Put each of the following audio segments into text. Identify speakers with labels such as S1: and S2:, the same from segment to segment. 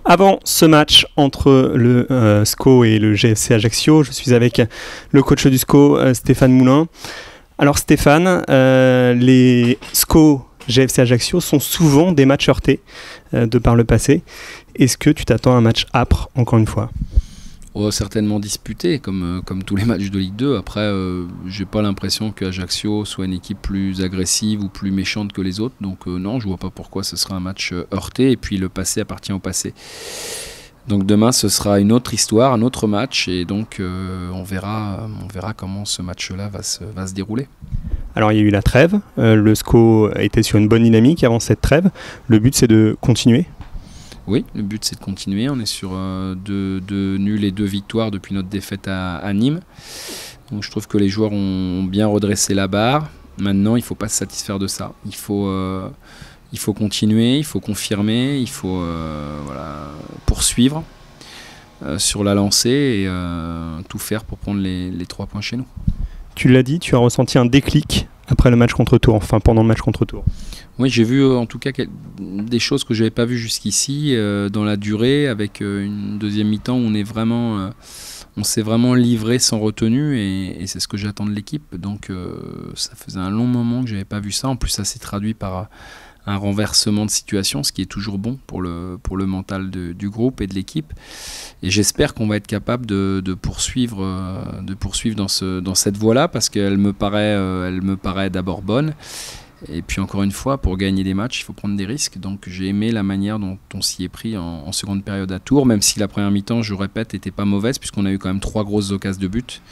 S1: Avant ce match entre le SCO et le GFC Ajaccio, je suis avec le coach du SCO, Stéphane Moulin. Alors Stéphane, les SCO GFC Ajaccio sont souvent des matchs heurtés de par le passé. Est-ce que tu t'attends à un match âpre, encore une fois ?
S2: Certainement disputé, comme tous les matchs de Ligue 2. Après, j'ai pas l'impression qu'Ajaccio soit une équipe plus agressive ou plus méchante que les autres. Donc non, je vois pas pourquoi ce sera un match heurté. Et puis le passé appartient au passé. Donc demain, ce sera une autre histoire, un autre match. Et donc on verra comment ce match-là va se dérouler.
S1: Alors il y a eu la trêve. Le SCO était sur une bonne dynamique avant cette trêve. Le but, c'est de continuer.
S2: Oui, le but c'est de continuer. On est sur deux nuls et 2 victoires depuis notre défaite à Nîmes. Donc je trouve que les joueurs ont bien redressé la barre. Maintenant, il ne faut pas se satisfaire de ça. Il faut continuer, il faut confirmer, il faut poursuivre sur la lancée et tout faire pour prendre les 3 points chez nous.
S1: Tu l'as dit, tu as ressenti un déclic après le match contre Tours, enfin pendant le match contre Tours.
S2: Oui, j'ai vu en tout cas des choses que je n'avais pas vues jusqu'ici dans la durée, avec une deuxième mi-temps où on s'est vraiment livré sans retenue et c'est ce que j'attends de l'équipe. Donc ça faisait un long moment que je n'avais pas vu ça. En plus, ça s'est traduit par un renversement de situation, ce qui est toujours bon pour le mental du groupe et de l'équipe. Et j'espère qu'on va être capable de poursuivre dans cette voie-là, parce qu'elle me paraît d'abord bonne. Et puis encore une fois, pour gagner des matchs, il faut prendre des risques. Donc j'ai aimé la manière dont on s'y est pris en seconde période à Tours, même si la première mi-temps, je répète, n'était pas mauvaise, puisqu'on a eu quand même 3 grosses occasions de but.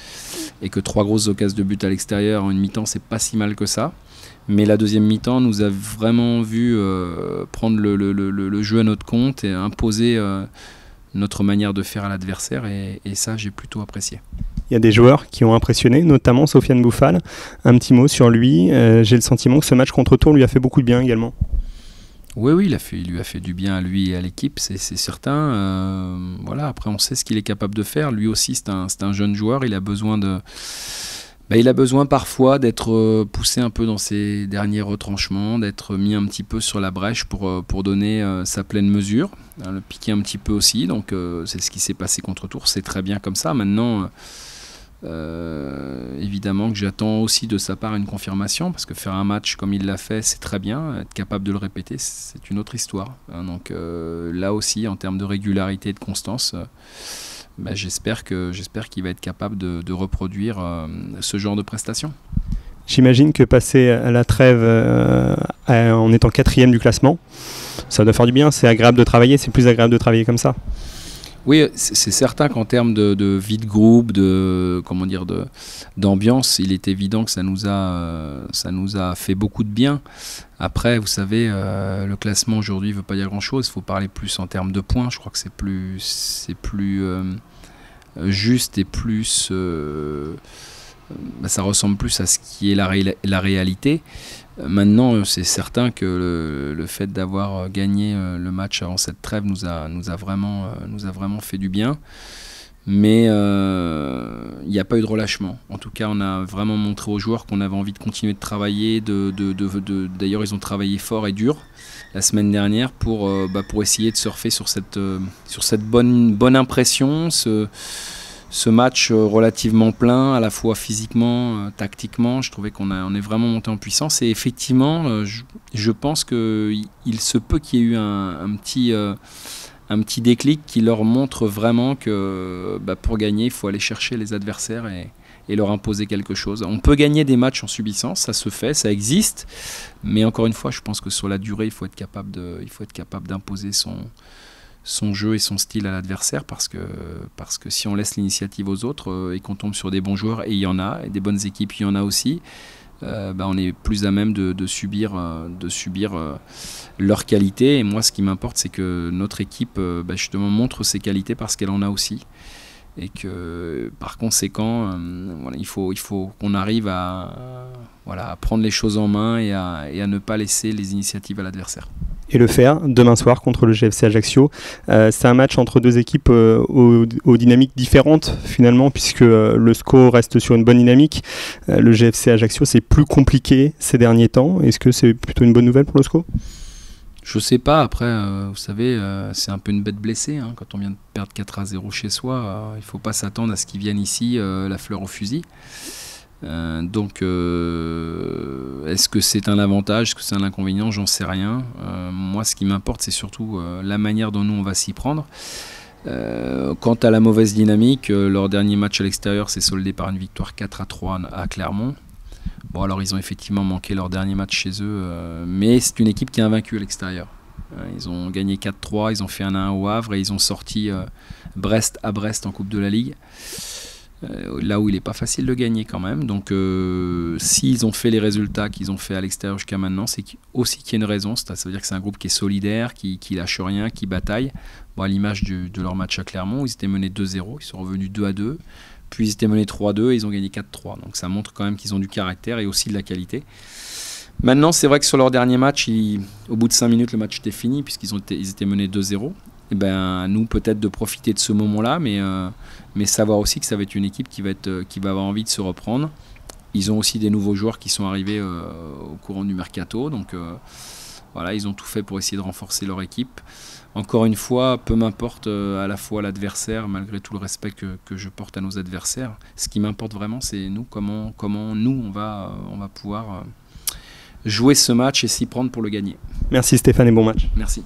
S2: Et que 3 grosses occasions de but à l'extérieur en une mi-temps, c'est pas si mal que ça. Mais la deuxième mi-temps nous a vraiment vu prendre le jeu à notre compte et imposer notre manière de faire à l'adversaire. Et ça, j'ai plutôt apprécié.
S1: Il y a des joueurs qui ont impressionné, notamment Sofiane Bouffal. Un petit mot sur lui. J'ai le sentiment que ce match contre Tours lui a fait beaucoup de bien également.
S2: Oui, il lui a fait du bien à lui et à l'équipe, c'est certain. Après, on sait ce qu'il est capable de faire. Lui aussi, c'est un jeune joueur. Il a besoin parfois d'être poussé un peu dans ses derniers retranchements, d'être mis un petit peu sur la brèche pour donner sa pleine mesure, le piquer un petit peu aussi. Donc c'est ce qui s'est passé contre Tours, c'est très bien comme ça. Maintenant, évidemment que j'attends aussi de sa part une confirmation, parce que faire un match comme il l'a fait, c'est très bien. Être capable de le répéter, c'est une autre histoire. Donc là aussi, en termes de régularité et de constance, j'espère qu'il va être capable de reproduire ce genre de prestations.
S1: J'imagine que passer à la trêve en étant 4e du classement, ça doit faire du bien, c'est agréable de travailler, c'est plus agréable de travailler comme ça.
S2: Oui, c'est certain qu'en termes de vie de groupe, d'ambiance, il est évident que ça nous a fait beaucoup de bien. Après, vous savez, le classement aujourd'hui ne veut pas dire grand-chose. Il faut parler plus en termes de points. Je crois que c'est plus juste et plus... ça ressemble plus à ce qui est la réalité. Maintenant, c'est certain que le fait d'avoir gagné le match avant cette trêve nous a vraiment fait du bien. Mais il n'y a pas eu de relâchement. En tout cas, on a vraiment montré aux joueurs qu'on avait envie de continuer de travailler. D'ailleurs, ils ont travaillé fort et dur la semaine dernière pour essayer de surfer sur cette bonne impression, ce match relativement plein, à la fois physiquement, tactiquement. Je trouvais on est vraiment monté en puissance. Et effectivement, je pense qu'il se peut qu'il y ait eu un petit déclic qui leur montre vraiment que pour gagner, il faut aller chercher les adversaires et leur imposer quelque chose. On peut gagner des matchs en subissant, ça se fait, ça existe. Mais encore une fois, je pense que sur la durée, il faut être capable d'imposer son jeu et son style à l'adversaire, parce que si on laisse l'initiative aux autres et qu'on tombe sur des bons joueurs, et il y en a, et des bonnes équipes, il y en a aussi, on est plus à même de subir leur qualité. Et moi, ce qui m'importe, c'est que notre équipe justement montre ses qualités, parce qu'elle en a aussi, et que par conséquent il faut qu'on arrive à prendre les choses en main et à ne pas laisser les initiatives à l'adversaire.
S1: Et le faire demain soir contre le GFC Ajaccio. C'est un match entre 2 équipes aux dynamiques différentes finalement, puisque le SCO reste sur une bonne dynamique. Le GFC Ajaccio, c'est plus compliqué ces derniers temps. Est-ce que c'est plutôt une bonne nouvelle pour le SCO ?
S2: Je sais pas, après, vous savez, c'est un peu une bête blessée. Hein, quand on vient de perdre 4-0 chez soi, il ne faut pas s'attendre à ce qu'ils viennent ici la fleur au fusil. Donc, est-ce que c'est un avantage, est-ce que c'est un inconvénient? J'en sais rien. Moi, ce qui m'importe, c'est surtout la manière dont nous, on va s'y prendre. Quant à la mauvaise dynamique, leur dernier match à l'extérieur s'est soldé par une victoire 4-3 à Clermont. Bon, alors ils ont effectivement manqué leur dernier match chez eux, mais c'est une équipe qui est invaincue à l'extérieur. Ils ont gagné 4-3, ils ont fait 1-1 au Havre et ils ont sorti Brest à Brest en Coupe de la Ligue. Là où il n'est pas facile de gagner quand même. Donc s'ils ont fait les résultats qu'ils ont fait à l'extérieur jusqu'à maintenant, c'est aussi qu'il y a une raison. Ça veut dire que c'est un groupe qui est solidaire, qui lâche rien, qui bataille. Bon, à l'image de leur match à Clermont, ils étaient menés 2-0, ils sont revenus 2-2. Puis ils étaient menés 3-2 et ils ont gagné 4-3. Donc ça montre quand même qu'ils ont du caractère et aussi de la qualité. Maintenant, c'est vrai que sur leur dernier match, au bout de 5 minutes, le match était fini puisqu'ils étaient menés 2-0. Et ben, nous, peut-être de profiter de ce moment-là, mais savoir aussi que ça va être une équipe qui va avoir envie de se reprendre. Ils ont aussi des nouveaux joueurs qui sont arrivés au courant du mercato. Donc voilà, ils ont tout fait pour essayer de renforcer leur équipe. Encore une fois, peu m'importe à la fois l'adversaire, malgré tout le respect que je porte à nos adversaires. Ce qui m'importe vraiment, c'est nous, comment nous, on va pouvoir jouer ce match et s'y prendre pour le gagner.
S1: Merci Stéphane et bon match.
S2: Merci.